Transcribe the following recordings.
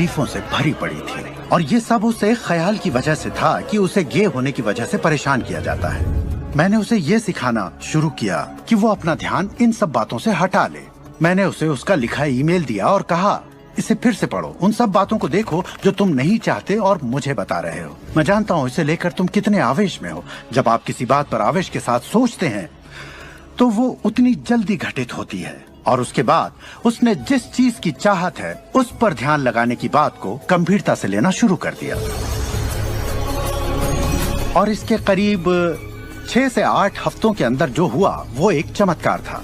तकलीफों से भरी पड़ी थी और ये सब उसे ख्याल की वजह से था कि उसे गे होने की वजह से परेशान किया जाता है। मैंने उसे ये सिखाना शुरू किया कि वो अपना ध्यान इन सब बातों से हटा ले। मैंने उसे उसका लिखा ईमेल दिया और कहा, इसे फिर से पढ़ो, उन सब बातों को देखो जो तुम नहीं चाहते और मुझे बता रहे हो। मैं जानता हूँ इसे लेकर तुम कितने आवेश में हो। जब आप किसी बात पर आवेश के साथ सोचते हैं तो वो उतनी जल्दी घटित होती है। और उसके बाद उसने जिस चीज की चाहत है उस पर ध्यान लगाने की बात को गंभीरता से लेना शुरू कर दिया। और इसके करीब 6 से 8 हफ्तों के अंदर जो हुआ वो एक चमत्कार था।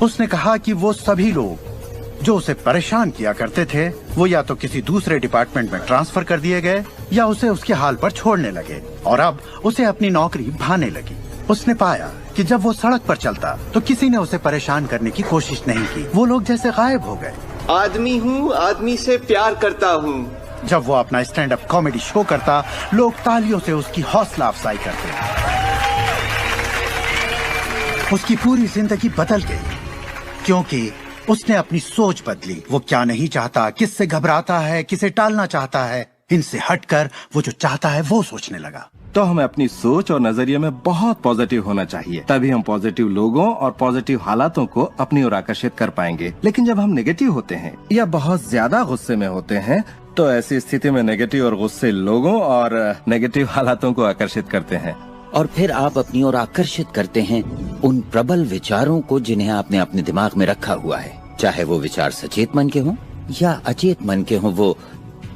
उसने कहा कि वो सभी लोग जो उसे परेशान किया करते थे वो या तो किसी दूसरे डिपार्टमेंट में ट्रांसफर कर दिए गए या उसे उसके हाल पर छोड़ने लगे और अब उसे अपनी नौकरी भाने लगी। उसने पाया कि जब वो सड़क पर चलता तो किसी ने उसे परेशान करने की कोशिश नहीं की। वो लोग जैसे गायब हो गए। आदमी हूँ, आदमी से प्यार करता हूँ। जब वो अपना स्टैंड अप कॉमेडी शो करता, लोग तालियों से उसकी हौसला अफजाई करते। उसकी पूरी जिंदगी बदल गई क्योंकि उसने अपनी सोच बदली। वो क्या नहीं चाहता, किससे घबराता है, किसे टालना चाहता है, इनसे हटकर वो जो चाहता है वो सोचने लगा। तो हमें अपनी सोच और नजरिए में बहुत पॉजिटिव होना चाहिए, तभी हम पॉजिटिव लोगों और पॉजिटिव हालातों को अपनी ओर आकर्षित कर पाएंगे। लेकिन जब हम नेगेटिव होते हैं या बहुत ज्यादा गुस्से में होते हैं तो ऐसी स्थिति में नेगेटिव और गुस्से लोगों और नेगेटिव हालातों को आकर्षित करते हैं। और फिर आप अपनी ओर आकर्षित करते हैं उन प्रबल विचारों को जिन्हें आपने अपने दिमाग में रखा हुआ है। चाहे वो विचार सचेत मन के हों या अचेत मन के हों, वो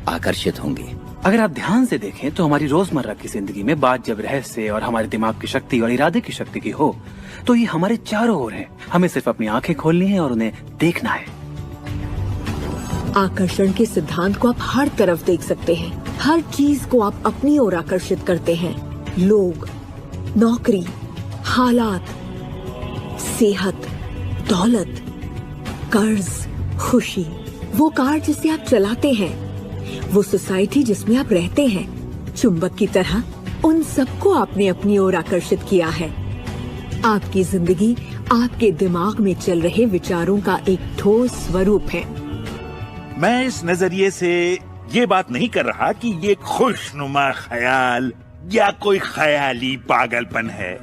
आकर्षित होंगे। अगर आप ध्यान से देखें तो हमारी रोजमर्रा की जिंदगी में बात जब रहस्य और हमारे दिमाग की शक्ति और इरादे की शक्ति की हो तो ये हमारे चारों ओर है। हमें सिर्फ अपनी आंखें खोलनी है और उन्हें देखना है। आकर्षण के सिद्धांत को आप हर तरफ देख सकते हैं। हर चीज को आप अपनी ओर आकर्षित करते हैं। लोग, नौकरी, हालात, सेहत, दौलत, कर्ज, खुशी, वो कार जिसे आप चलाते हैं, वो सोसाइटी जिसमें आप रहते हैं, चुंबक की तरह उन सबको आपने अपनी ओर आकर्षित किया है। आपकी जिंदगी आपके दिमाग में चल रहे विचारों का एक ठोस स्वरूप है। मैं इस नजरिए से ये बात नहीं कर रहा कि ये खुशनुमा ख्याल या कोई ख्याली पागलपन है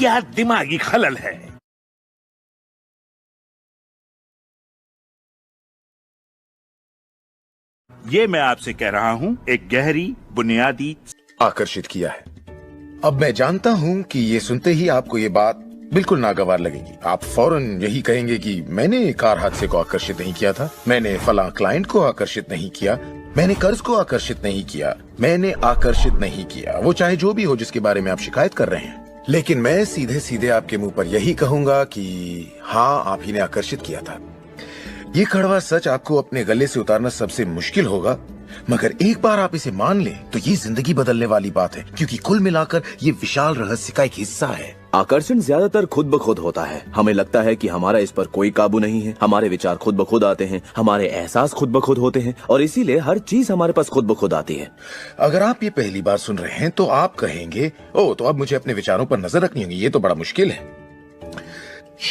या दिमागी खलल है। ये मैं आपसे कह रहा हूँ एक गहरी बुनियादी आकर्षित किया है। अब मैं जानता हूँ कि ये सुनते ही आपको ये बात बिल्कुल नागवार लगेगी। आप फौरन यही कहेंगे कि मैंने कार हादसे को आकर्षित नहीं किया था, मैंने फला क्लाइंट को आकर्षित नहीं किया, मैंने कर्ज को आकर्षित नहीं किया, मैंने आकर्षित नहीं किया, वो चाहे जो भी हो जिसके बारे में आप शिकायत कर रहे हैं। लेकिन मैं सीधे सीधे आपके मुंह पर यही कहूंगा कि हाँ, आप ही ने आकर्षित किया था। ये कड़वा सच आपको अपने गले से उतारना सबसे मुश्किल होगा, मगर एक बार आप इसे मान लें तो ये जिंदगी बदलने वाली बात है, क्योंकि कुल मिलाकर ये विशाल रहस्य का एक हिस्सा है। आकर्षण ज्यादातर खुद ब खुद होता है। हमें लगता है कि हमारा इस पर कोई काबू नहीं है। हमारे विचार खुद ब खुद आते हैं, हमारे एहसास खुद ब खुद होते हैं और इसीलिए हर चीज हमारे पास खुद ब खुद आती है। अगर आप ये पहली बार सुन रहे हैं तो आप कहेंगे, ओ तो अब मुझे अपने विचारों पर नजर रखनी होगी, ये तो बड़ा मुश्किल है।